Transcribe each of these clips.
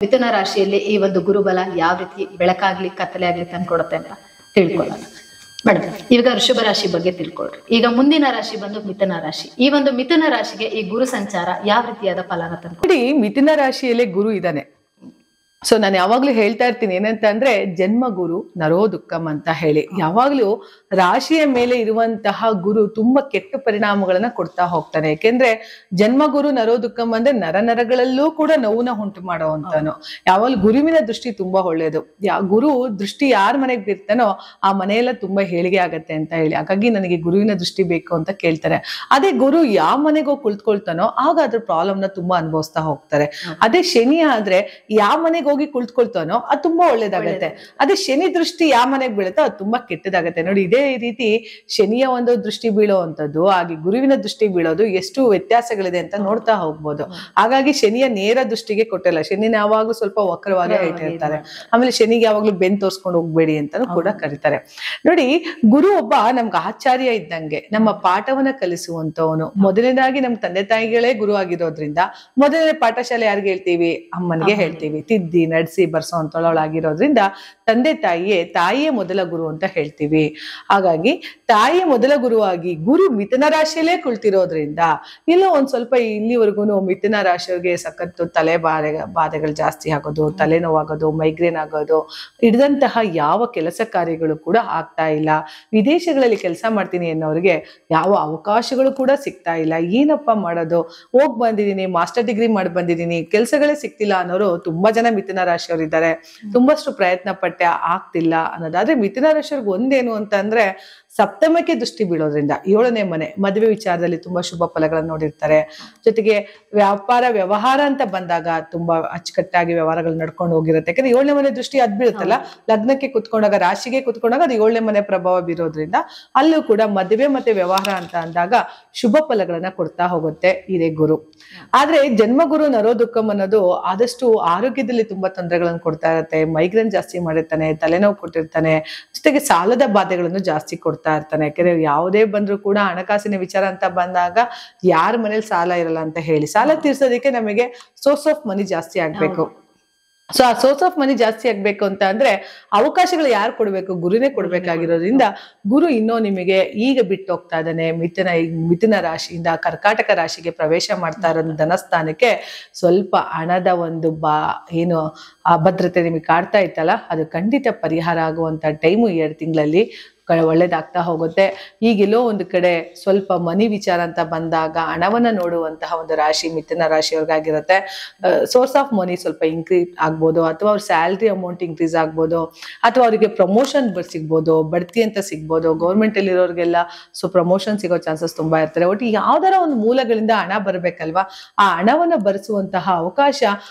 ಮಿಥುನ ರಾಶಿಯಲ್ಲಿ ಈ ಒಂದು ಗುರುಬಲ ಯಾವ ರೀತಿ ಬೆಳಕಾಗ್ಲಿ ಕತ್ತಲೆ ಆಗ್ಲಿ ತಂದ್ಕೊಡುತ್ತೆ ಅಂತ ತಿಳ್ಕೊಳ್ಳೋಣ ಮೇಡಮ್. ಇವಾಗ ವೃಷಭ ರಾಶಿ ಬಗ್ಗೆ ತಿಳ್ಕೊಳ್ರಿ. ಈಗ ಮುಂದಿನ ರಾಶಿ ಬಂದು ಮಿಥುನ ರಾಶಿ. ಈ ಒಂದು ಮಿಥುನ ರಾಶಿಗೆ ಈ ಗುರು ಸಂಚಾರ ಯಾವ ರೀತಿಯಾದ ಫಲನ ತಂದ್ಕೊಡಿ? ನೋಡಿ, ಮಿಥುನ ರಾಶಿಯಲ್ಲೇ ಗುರು ಇದ್ದಾನೆ. ಸೊ ನಾನು ಯಾವಾಗ್ಲೂ ಹೇಳ್ತಾ ಇರ್ತೀನಿ ಏನಂತ ಅಂದ್ರೆ, ಜನ್ಮ ಗುರು ನರೋ ದುಃಖಂ ಅಂತ ಹೇಳಿ. ಯಾವಾಗ್ಲೂ ರಾಶಿಯ ಮೇಲೆ ಇರುವಂತಹ ಗುರು ತುಂಬಾ ಕೆಟ್ಟ ಪರಿಣಾಮಗಳನ್ನ ಕೊಡ್ತಾ ಹೋಗ್ತಾನೆ. ಯಾಕೆಂದ್ರೆ ಜನ್ಮ ಗುರು ನರೋ ದುಃಖಂ ಅಂದ್ರೆ ನರನರಗಳಲ್ಲೂ ಕೂಡ ನೋವನ್ನ ಉಂಟು ಮಾಡುವಂತಾನು. ಯಾವಾಗ್ಲೂ ಗುರುವಿನ ದೃಷ್ಟಿ ತುಂಬಾ ಒಳ್ಳೇದು. ಗುರು ದೃಷ್ಟಿ ಯಾರ ಮನೆಗೆ ಬಿರ್ತಾನೋ ಆ ಮನೆಯೆಲ್ಲ ತುಂಬಾ ಏಳಿಗೆ ಆಗತ್ತೆ ಅಂತ ಹೇಳಿ. ಹಾಗಾಗಿ ನನಗೆ ಗುರುವಿನ ದೃಷ್ಟಿ ಬೇಕು ಅಂತ ಕೇಳ್ತಾರೆ. ಅದೇ ಗುರು ಯಾವ ಮನೆಗೆ ಹೋಗಿ ಕುಳಿತುಕೊಳ್ತಾನೋ ಆಗ ಅದ್ರ ಪ್ರಾಬ್ಲಮ್ ನ ತುಂಬಾ ಅನುಭವಿಸ್ತಾ ಹೋಗ್ತಾರೆ. ಅದೇ ಶನಿ ಆದ್ರೆ ಯಾವ ಮನೆಗೆ ಹೋಗಿ ಕುಳಿತುಕೊಳ್ತಾನೋ ಅದು ತುಂಬಾ ಒಳ್ಳೇದಾಗತ್ತೆ. ಅದೇ ಶನಿ ದೃಷ್ಟಿ ಯಾವ ಮನೆಗೆ ಬೀಳುತ್ತೋ ಅದು ತುಂಬಾ ಕೆಟ್ಟದಾಗತ್ತೆ. ನೋಡಿ, ಇದೇ ರೀತಿ ಶನಿಯ ಒಂದು ದೃಷ್ಟಿ ಬೀಳುವಂತದ್ದು ಹಾಗೆ ಗುರುವಿನ ದೃಷ್ಟಿ ಬೀಳೋದು ಎಷ್ಟು ವ್ಯತ್ಯಾಸಗಳಿದೆ ಅಂತ ನೋಡ್ತಾ ಹೋಗ್ಬೋದು. ಹಾಗಾಗಿ ಶನಿಯ ನೇರ ದೃಷ್ಟಿಗೆ ಕೊಟ್ಟಿಲ್ಲ. ಶನಿನ ಯಾವಾಗ್ಲೂ ಸ್ವಲ್ಪ ವಕ್ರವಾಗಿ ಇಟ್ಟಿರ್ತಾರೆ. ಆಮೇಲೆ ಶನಿಗೆ ಯಾವಾಗ್ಲೂ ಬೆನ್ ತೋರ್ಸ್ಕೊಂಡು ಹೋಗ್ಬೇಡಿ ಅಂತಾನು ಕೂಡ ಕರೀತಾರೆ. ನೋಡಿ, ಗುರು ಒಬ್ಬ ನಮ್ಗೆ ಆಚಾರ್ಯ ಇದ್ದಂಗೆ, ನಮ್ಮ ಪಾಠವನ್ನ ಕಲಿಸುವಂತವನು. ಮೊದಲನೇದಾಗಿ ನಮ್ಮ ತಂದೆ ತಾಯಿಗಳೇ ಗುರು ಆಗಿರೋದ್ರಿಂದ ಮೊದಲನೇ ಪಾಠಶಾಲೆ ಯಾರಿಗೆ ಹೇಳ್ತೀವಿ? ಅಮ್ಮನಿಗೆ ಹೇಳ್ತೀವಿ. ತಿದ್ದಿ ನಡೆಸಿ ಬರ್ಸೋ ಅಂತೊಳಗಿರೋದ್ರಿಂದ ತಾಯಿಯೇ ಮೊದಲ ಗುರು ಅಂತ ಹೇಳ್ತೀವಿ. ಹಾಗಾಗಿ ತಾಯಿಯ ಮೊದಲ ಗುರುವಾಗಿ ಗುರು ಮಿಥುನ ರಾಶಿಯಲ್ಲೇ ಕುಳಿತಿರೋದ್ರಿಂದ ಎಲ್ಲೋ ಒಂದ್ ಸ್ವಲ್ಪ ಇಲ್ಲಿವರೆಗೂ ಮಿಥುನ ರಾಶಿಯವರಿಗೆ ಸಖತ್ತು ಬಾಧೆಗಳು ಜಾಸ್ತಿ ಆಗೋದು, ತಲೆನೋವಾಗೋದು, ಮೈಗ್ರೇನ್ ಆಗೋದು, ಹಿಡಿದಂತಹ ಯಾವ ಕೆಲಸ ಕಾರ್ಯಗಳು ಕೂಡ ಆಗ್ತಾ ಇಲ್ಲ. ವಿದೇಶಗಳಲ್ಲಿ ಕೆಲಸ ಮಾಡ್ತೀನಿ ಅನ್ನೋರಿಗೆ ಯಾವ ಅವಕಾಶಗಳು ಕೂಡ ಸಿಗ್ತಾ ಇಲ್ಲ. ಏನಪ್ಪಾ ಮಾಡೋದು, ಹೋಗ್ ಬಂದಿದ್ದೀನಿ, ಮಾಸ್ಟರ್ ಡಿಗ್ರಿ ಮಾಡಿ ಬಂದಿದ್ದೀನಿ, ಕೆಲಸಗಳೇ ಸಿಗ್ತಿಲ್ಲ ಅನ್ನೋರು ತುಂಬಾ ಜನ ಮಿಥುನ ರಾಶಿಯವರು ಇದ್ದಾರೆ. ತುಂಬಷ್ಟು ಪ್ರಯತ್ನ ಪಟ್ಟೆ ಆಗ್ತಿಲ್ಲ ಅನ್ನೋದಾದ್ರೆ, ಮಿಥುನ ರಾಶಿಯವ್ರಿಗೆ ಒಂದೇನು ಅಂತ ಅಂದ್ರೆ, ಸಪ್ತಮಕ್ಕೆ ದೃಷ್ಟಿ ಬೀಳೋದ್ರಿಂದ 7ನೇ ಮನೆ ಮದುವೆ ವಿಚಾರದಲ್ಲಿ ತುಂಬಾ ಶುಭ ಫಲಗಳನ್ನು ನೋಡಿರ್ತಾರೆ. ಜೊತೆಗೆ ವ್ಯಾಪಾರ ವ್ಯವಹಾರ ಅಂತ ಬಂದಾಗ ತುಂಬಾ ಅಚ್ಚುಕಟ್ಟಾಗಿ ವ್ಯವಹಾರಗಳು ನಡ್ಕೊಂಡು ಹೋಗಿರುತ್ತೆ. ಯಾಕಂದ್ರೆ 7ನೇ ಮನೆ ದೃಷ್ಟಿ ಅದ್ ಬೀಳುತ್ತಲ್ಲ, ಲಗ್ನಕ್ಕೆ ಕುತ್ಕೊಂಡಾಗ, ರಾಶಿಗೆ ಕುತ್ಕೊಂಡಾಗ ಅದು 7ನೇ ಮನೆ ಪ್ರಭಾವ ಬೀರೋದ್ರಿಂದ ಅಲ್ಲೂ ಕೂಡ ಮದುವೆ ಮತ್ತೆ ವ್ಯವಹಾರ ಅಂತ ಅಂದಾಗ ಶುಭ ಫಲಗಳನ್ನ ಕೊಡ್ತಾ ಹೋಗುತ್ತೆ ಇದೇ ಗುರು. ಆದ್ರೆ ಜನ್ಮ ಗುರು ನರೋ ದುಃಖಂ ಅನ್ನೋದು ಆದಷ್ಟು ಆರೋಗ್ಯದಲ್ಲಿ ತುಂಬಾ ತೊಂದರೆಗಳನ್ನು ಕೊಡ್ತಾ ಇರುತ್ತೆ. ಮೈಗ್ರೇನ್ ಜಾಸ್ತಿ ಮಾಡಿರ್ತಾನೆ, ತಲೆನೋವು ಕೊಟ್ಟಿರ್ತಾನೆ, ಜೊತೆಗೆ ಸಾಲದ ಬಾಧೆಗಳನ್ನು ಜಾಸ್ತಿ ಕೊಡ್ತಾ ಇರ್ತಾನೆ. ಯಾಕಂದ್ರೆ ಯಾವುದೇ ಬಂದ್ರು ಕೂಡ ಹಣಕಾಸಿನ ವಿಚಾರ ಅಂತ ಬಂದಾಗ ಯಾರ ಮನೇಲಿ ಸಾಲ ಇರಲ್ಲ ಅಂತ ಹೇಳಿ, ಸಾಲ ತೀರ್ಸೋದಕ್ಕೆ ನಮಗೆ ಸೋರ್ಸ್ ಆಫ್ ಮನಿ ಜಾಸ್ತಿ ಆಗ್ಬೇಕು. ಸೊ ಆ ಸೋರ್ಸ್ ಆಫ್ ಮನಿ ಜಾಸ್ತಿ ಆಗ್ಬೇಕು ಅಂತ ಅಂದ್ರೆ ಅವಕಾಶಗಳು ಯಾರು ಕೊಡ್ಬೇಕು? ಗುರುನೇ ಕೊಡ್ಬೇಕಾಗಿರೋದ್ರಿಂದ ಗುರು ಇನ್ನೂ ನಿಮಗೆ ಈಗ ಬಿಟ್ಟು ಹೋಗ್ತಾ ಇದ್ದಾನೆ. ಮಿಥುನ ರಾಶಿಯಿಂದ ಕರ್ಕಾಟಕ ರಾಶಿಗೆ ಪ್ರವೇಶ ಮಾಡ್ತಾ ಇರೋ ಧನಸ್ಥಾನಕ್ಕೆ ಸ್ವಲ್ಪ ಹಣದ ಒಂದು ಏನು ಅಭದ್ರತೆ ನಿಮಗೆ ಕಾಡ್ತಾ ಇತ್ತಲ್ಲ, ಅದು ಖಂಡಿತ ಪರಿಹಾರ ಆಗುವಂತ ಟೈಮು 2 ತಿಂಗಳಲ್ಲಿ ಒಳ್ಳೇದಾಗ್ತಾ ಹೋಗುತ್ತೆ. ಈಗೆಲ್ಲೋ ಒಂದು ಕಡೆ ಸ್ವಲ್ಪ ಮನಿ ವಿಚಾರ ಅಂತ ಬಂದಾಗ ಹಣವನ್ನ ನೋಡುವಂತಹ ಒಂದು ರಾಶಿ ಮಿಥುನ ರಾಶಿಯವ್ರಿಗಾಗಿರುತ್ತೆ. ಸೋರ್ಸ್ ಆಫ್ ಮನಿ ಸ್ವಲ್ಪ ಇನ್ಕ್ರೀಸ್ ಆಗ್ಬೋದು, ಅಥವಾ ಅವ್ರ ಸ್ಯಾಲ್ರಿ ಅಮೌಂಟ್ ಇನ್ಕ್ರೀಸ್ ಆಗ್ಬೋದು, ಅಥವಾ ಅವರಿಗೆ ಪ್ರಮೋಷನ್ ಸಿಗ್ಬೋದು, ಬಡ್ತಿ ಅಂತ ಸಿಗ್ಬೋದು. ಗೌರ್ಮೆಂಟ್ ಅಲ್ಲಿ ಇರೋರಿಗೆಲ್ಲ ಪ್ರಮೋಷನ್ ಸಿಗೋ ಚಾನ್ಸಸ್ ತುಂಬಾ ಇರ್ತಾರೆ. ಒಟ್ಟು ಯಾವ್ದಾರ ಒಂದು ಮೂಲಗಳಿಂದ ಹಣ ಬರ್ಬೇಕಲ್ವಾ, ಆ ಹಣವನ್ನ ಭರಿಸುವಂತಹ ಅವಕಾಶ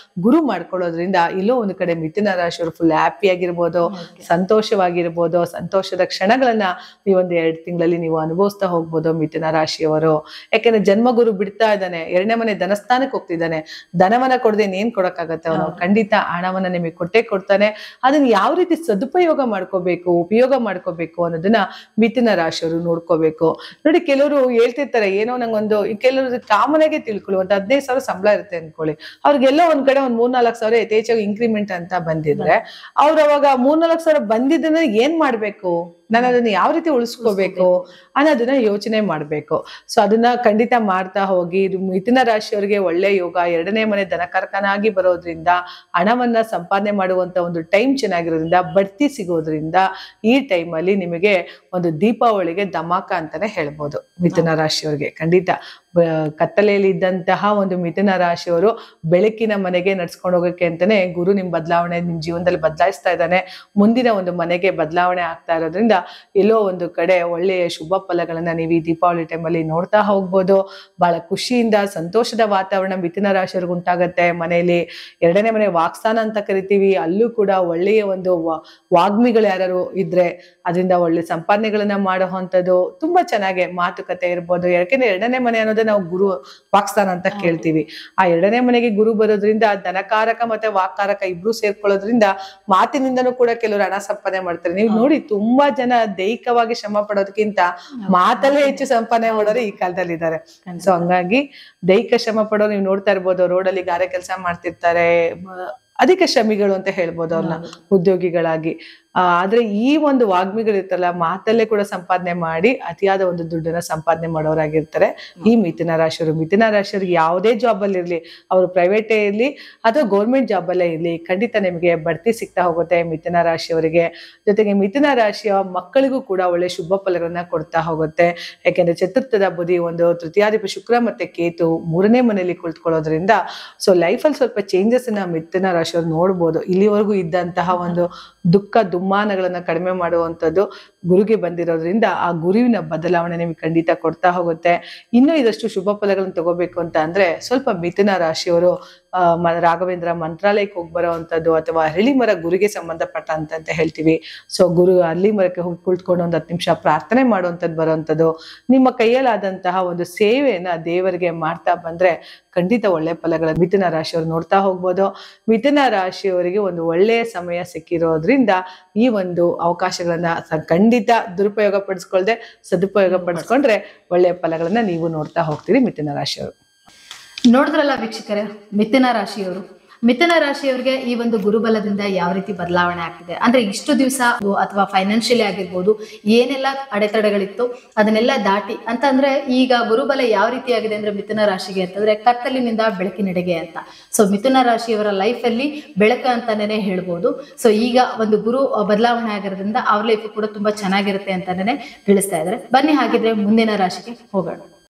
ಗುರು ಮಾಡ್ಕೊಳ್ಳೋದ್ರಿಂದ ಇಲ್ಲೋ ಒಂದು ಕಡೆ ಮಿಥುನ ರಾಶಿಯವರು ಫುಲ್ ಹ್ಯಾಪಿ ಆಗಿರ್ಬೋದು, ಸಂತೋಷವಾಗಿರ್ಬೋದು. ಸಂತೋಷದ ಕ್ಷಣಗಳ ಈ ಒಂದು 2 ತಿಂಗಳಲ್ಲಿ ನೀವು ಅನುಭವಿಸ್ತಾ ಹೋಗ್ಬೋದು ಮಿಥುನ ರಾಶಿಯವರು. ಯಾಕೆಂದ್ರೆ ಜನ್ಮಗುರು ಬಿಡ್ತಾ ಇದ್ದಾನೆ, 2ನೇ ಮನೆ ಧನಸ್ಥಾನಕ್ಕೆ ಹೋಗ್ತಿದ್ದಾನೆ. ಧನವನ್ನ ಕೊಡದೆ ಏನ್ ಕೊಡಕ್ಕಾಗತ್ತೆ? ಅವನು ಖಂಡಿತ ಹಣವನ್ನ ನಿಮಗೆ ಕೊಟ್ಟೆ ಕೊಡ್ತಾನೆ. ಅದನ್ನ ಯಾವ ರೀತಿ ಸದುಪಯೋಗ ಮಾಡ್ಕೋಬೇಕು, ಉಪಯೋಗ ಮಾಡ್ಕೋಬೇಕು ಅನ್ನೋದನ್ನ ಮಿಥುನ ರಾಶಿಯವರು ನೋಡ್ಕೋಬೇಕು. ನೋಡಿ, ಕೆಲವರು ಹೇಳ್ತಿರ್ತಾರೆ, ಏನೋ ನಂಗೊಂದು, ಕೆಲವರು ಕಾಮನಾಗೆ ತಿಳ್ಕೊಳ್ಳಿ, ಒಂದು 15,000 ಸಂಬಳ ಇರುತ್ತೆ ಅನ್ಕೊಳ್ಳಿ, ಅವ್ರಿಗೆಲ್ಲ ಒಂದ್ ಕಡೆ ಒಂದ್ 3-4 ಸಾವಿರ ಯಥೇಚ್ಛವಾಗಿ ಇಂಕ್ರಿಮೆಂಟ್ ಅಂತ ಬಂದಿದ್ರೆ, ಅವ್ರು ಅವಾಗ 3-4 ಸಾವಿರ ಬಂದಿದ್ದನ್ನ ಏನ್ ಮಾಡ್ಬೇಕು, ನಾನು ಅದನ್ನ ಯಾವ ರೀತಿ ಉಳಿಸ್ಕೋಬೇಕು ಅನ್ನೋದನ್ನ ಯೋಚನೆ ಮಾಡ್ಬೇಕು. ಸೊ ಅದನ್ನ ಖಂಡಿತ ಮಾಡ್ತಾ ಹೋಗಿ. ಮಿಥುನ ರಾಶಿಯವರಿಗೆ ಒಳ್ಳೆ ಯೋಗ, 2ನೇ ಮನೆ ಧನಕಾರಕನಾಗಿ ಬರೋದ್ರಿಂದ, ಹಣವನ್ನ ಸಂಪಾದನೆ ಮಾಡುವಂತ ಒಂದು ಟೈಮ್ ಚೆನ್ನಾಗಿರೋದ್ರಿಂದ, ಬಡ್ತಿ ಸಿಗೋದ್ರಿಂದ ಈ ಟೈಮಲ್ಲಿ ನಿಮಗೆ ಒಂದು ದೀಪಾವಳಿಗೆ ಧಮಾಕ ಅಂತಾನೆ ಹೇಳ್ಬೋದು ಮಿಥುನ ರಾಶಿಯವರಿಗೆ. ಖಂಡಿತ ಕತ್ತಲೆಯಲ್ಲಿ ಇದ್ದಂತಹ ಒಂದು ಮಿಥುನ ರಾಶಿಯವರು ಬೆಳಕಿನ ಮನೆಗೆ ನಡ್ಸ್ಕೊಂಡು ಹೋಗೋಕೆ ಅಂತಾನೆ ಗುರು ನಿಮ್ ಬದಲಾವಣೆ ನಿಮ್ ಜೀವನದಲ್ಲಿ ಬದಲಾಯಿಸ್ತಾ ಇದ್ದಾನೆ. ಮುಂದಿನ ಒಂದು ಮನೆಗೆ ಬದಲಾವಣೆ ಆಗ್ತಾ ಇರೋದ್ರಿಂದ ಎಲ್ಲೋ ಒಂದು ಕಡೆ ಒಳ್ಳೆಯ ಶುಭ ಫಲಗಳನ್ನ ನೀವು ಈ ದೀಪಾವಳಿ ಟೈಮಲ್ಲಿ ನೋಡ್ತಾ ಹೋಗ್ಬೋದು. ಬಹಳ ಖುಷಿಯಿಂದ ಸಂತೋಷದ ವಾತಾವರಣ ಮಿಥುನ ರಾಶಿಯವ್ರಿಗೆ ಉಂಟಾಗತ್ತೆ. ಮನೆಯಲ್ಲಿ 2ನೇ ಮನೆ ವಾಕ್ಸ್ಥಾನ ಅಂತ ಕರಿತೀವಿ, ಅಲ್ಲೂ ಕೂಡ ಒಳ್ಳೆಯ ಒಂದು ವಾಗ್ಮಿಗಳು ಯಾರು ಇದ್ರೆ ಅದರಿಂದ ಒಳ್ಳೆ ಸಂಪಾದನೆಗಳನ್ನ ಮಾಡುವಂಥದ್ದು ತುಂಬಾ ಚೆನ್ನಾಗಿ ಮಾತುಕತೆ ಇರ್ಬೋದು. ಯಾಕೆಂದ್ರೆ 2ನೇ ಮನೆ ಅನ್ನೋದೇ ನಾವು ಗುರು ವಾಕ್ಸ್ಥಾನ ಅಂತ ಕೇಳ್ತೀವಿ. ಆ 2ನೇ ಮನೆಗೆ ಗುರು ಬರೋದ್ರಿಂದ ಧನಕಾರಕ ಮತ್ತೆ ವಾಕ್ಕಾರಕ ಇಬ್ರು ಸೇರ್ಕೊಳ್ಳೋದ್ರಿಂದ ಮಾತಿನಿಂದನೂ ಕೂಡ ಕೆಲವರು ಹಣ ಸಂಪಾದನೆ ಮಾಡ್ತಾರೆ. ನೀವು ನೋಡಿ, ತುಂಬಾ ಜನ ದೈಹಿಕವಾಗಿ ಶ್ರಮ ಪಡೋದಕ್ಕಿಂತ ಮಾತಲ್ಲೇ ಹೆಚ್ಚು ಸಂಪಾದನೆ ಮಾಡೋರು ಈ ಕಾಲದಲ್ಲಿ ಇದ್ದಾರೆ. ಸೊ ಹಂಗಾಗಿ ದೈಹಿಕ ಶ್ರಮ ಪಡೋರು ನೀವು ನೋಡ್ತಾ ಇರ್ಬೋದು, ರೋಡಲ್ಲಿ ಗಾರೆ ಕೆಲಸ ಮಾಡ್ತಿರ್ತಾರೆ, ಅಧಿಕ ಶ್ರಮಿಗಳು ಅಂತ ಹೇಳ್ಬೋದು ಅವ್ರನ್ನ, ಉದ್ಯೋಗಿಗಳಾಗಿ. ಆದ್ರೆ ಈ ಒಂದು ವಾಗ್ಮಿಗಳಿರ್ತಲ್ಲ, ಮಾತಲ್ಲೇ ಕೂಡ ಸಂಪಾದನೆ ಮಾಡಿ ಅತಿಯಾದ ಒಂದು ದುಡ್ಡನ್ನ ಸಂಪಾದನೆ ಮಾಡೋರಾಗಿರ್ತಾರೆ ಈ ಮಿಥುನ ರಾಶಿಯವರು. ಮಿಥುನ ರಾಶಿಯವ್ರಿಗೆ ಯಾವುದೇ ಜಾಬ್ ಅಲ್ಲಿ ಇರ್ಲಿ, ಅವರು ಪ್ರೈವೇಟೇ ಇರ್ಲಿ ಅಥವಾ ಗೌರ್ಮೆಂಟ್ ಜಾಬ್ ಅಲ್ಲೇ ಇರ್ಲಿ, ಖಂಡಿತ ನಿಮಗೆ ಬಡ್ತಿ ಸಿಗ್ತಾ ಹೋಗುತ್ತೆ ಮಿಥುನ ರಾಶಿಯವರಿಗೆ. ಜೊತೆಗೆ ಮಿಥುನ ರಾಶಿಯ ಮಕ್ಕಳಿಗೂ ಕೂಡ ಒಳ್ಳೆ ಶುಭ ಫಲಗಳನ್ನ ಕೊಡ್ತಾ ಹೋಗುತ್ತೆ. ಯಾಕೆಂದ್ರೆ ಚತುರ್ಥದ ಬುಧಿ, ಒಂದು ತೃತೀಯಾಧಿಪತಿ ಶುಕ್ರ ಮತ್ತೆ ಕೇತು 3ನೇ ಮನೆಯಲ್ಲಿ ಕುಳಿತುಕೊಳ್ಳೋದ್ರಿಂದ ಸೊ ಲೈಫಲ್ಲಿ ಸ್ವಲ್ಪ ಚೇಂಜಸ್ ಅನ್ನ ಮಿಥುನ ರಾಶಿಯವ್ರು ನೋಡ್ಬೋದು. ಇಲ್ಲಿವರೆಗೂ ಇದ್ದಂತಹ ಒಂದು ದುಃಖ ದುಮ್ಮಾನಗಳನ್ನ ಕಡಿಮೆ ಮಾಡುವಂಥದ್ದು ಗುರುಗೆ ಬಂದಿರೋದ್ರಿಂದ ಆ ಗುರುವಿನ ಬದಲಾವಣೆ ನಿಮಗೆ ಖಂಡಿತ ಕೊಡ್ತಾ ಹೋಗುತ್ತೆ. ಇನ್ನು ಇದಷ್ಟು ಶುಭ ಫಲಗಳನ್ನು ತಗೋಬೇಕು ಅಂತ ಅಂದ್ರೆ ಸ್ವಲ್ಪ ಮಿಥುನ ರಾಶಿಯವರು ರಾಘವೇಂದ್ರ ಮಂತ್ರಾಲಯಕ್ಕೆ ಹೋಗಿ ಬರೋವಂಥದ್ದು ಅಥವಾ ಹರಳಿ ಮರ ಗುರುಗೆ ಸಂಬಂಧಪಟ್ಟಂತ ಹೇಳ್ತೀವಿ. ಸೊ ಗುರು ಹರಳಿ ಮರಕ್ಕೆ ಹೋಗಿ ಕುಳಿತುಕೊಂಡು ಒಂದು 10 ನಿಮಿಷ ಪ್ರಾರ್ಥನೆ ಮಾಡುವಂಥದ್ದು ಬರುವಂಥದ್ದು, ನಿಮ್ಮ ಕೈಯಲ್ಲಾದಂತಹ ಒಂದು ಸೇವೆಯನ್ನ ದೇವರಿಗೆ ಮಾಡ್ತಾ ಬಂದ್ರೆ ಖಂಡಿತ ಒಳ್ಳೆ ಫಲಗಳ ಮಿಥುನ ರಾಶಿಯವರು ನೋಡ್ತಾ ಹೋಗ್ಬೋದು. ಮಿಥುನ ರಾಶಿಯವರಿಗೆ ಒಂದು ಒಳ್ಳೆಯ ಸಮಯ ಸಿಕ್ಕಿರೋದ್ರಿಂದ ಈ ಒಂದು ಅವಕಾಶಗಳನ್ನ ಖಂಡಿತ ದುರುಪಯೋಗ ಪಡಿಸ್ಕೊಳ್ದೆ ಸದುಪಯೋಗ ಪಡಿಸ್ಕೊಂಡ್ರೆ ಒಳ್ಳೆಯ ಫಲಗಳನ್ನ ನೀವು ನೋಡ್ತಾ ಹೋಗ್ತೀರಿ ಮಿಥುನ ರಾಶಿಯವರು. ನೋಡಿದ್ರಲ್ಲ ವೀಕ್ಷಕರೇ, ಮಿಥುನ ರಾಶಿಯವರಿಗೆ ಈ ಒಂದು ಗುರುಬಲದಿಂದ ಯಾವ ರೀತಿ ಬದಲಾವಣೆ ಆಗ್ತಿದೆ ಅಂದ್ರೆ ಇಷ್ಟು ದಿವಸ ಅಥವಾ ಫೈನಾನ್ಷಿಯಲಿ ಆಗಿರ್ಬೋದು ಏನೆಲ್ಲ ಅಡೆತಡೆಗಳಿತ್ತು ಅದನ್ನೆಲ್ಲ ದಾಟಿ ಅಂತ ಅಂದ್ರೆ ಈಗ ಗುರುಬಲ ಯಾವ ರೀತಿ ಆಗಿದೆ ಅಂದ್ರೆ ಮಿಥುನ ರಾಶಿಗೆ ಅಂತಂದ್ರೆ ಕತ್ತಲಿನಿಂದ ಬೆಳಕಿನೆಡೆಗೆ ಅಂತ. ಸೊ ಮಿಥುನ ರಾಶಿಯವರ ಲೈಫ್ ಅಲ್ಲಿ ಬೆಳಕು ಅಂತಾನೆ ಹೇಳ್ಬೋದು. ಸೊ ಈಗ ಒಂದು ಗುರು ಬದಲಾವಣೆ ಆಗಿರೋದ್ರಿಂದ ಅವ್ರ ಲೈಫ್ ಕೂಡ ತುಂಬಾ ಚೆನ್ನಾಗಿರುತ್ತೆ ಅಂತಾನೆ ತಿಳಿಸ್ತಾ ಇದ್ದಾರೆ. ಬನ್ನಿ ಹಾಗಿದ್ರೆ ಮುಂದಿನ ರಾಶಿಗೆ ಹೋಗೋಣ.